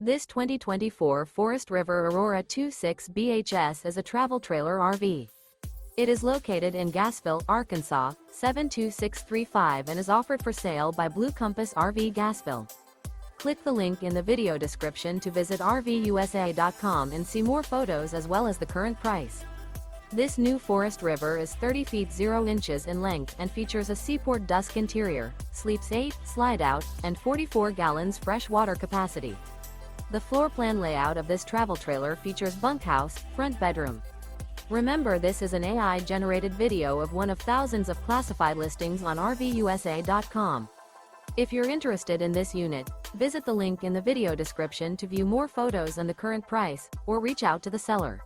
This 2024 Forest River Aurora 26 BHS is a travel trailer RV. It is located in Gassville, Arkansas, 72635 and is offered for sale by Blue Compass RV Gassville. Click the link in the video description to visit RVUSA.com and see more photos as well as the current price. This new Forest River is 30 feet 0 inches in length and features a SEAPORT DUSK interior, sleeps 8, slide-out, and 44 gallons fresh water capacity. The floor plan layout of this travel trailer features bunkhouse, front bedroom. Remember, this is an AI-generated video of one of thousands of classified listings on RVUSA.com. If you're interested in this unit, visit the link in the video description to view more photos and the current price, or reach out to the seller.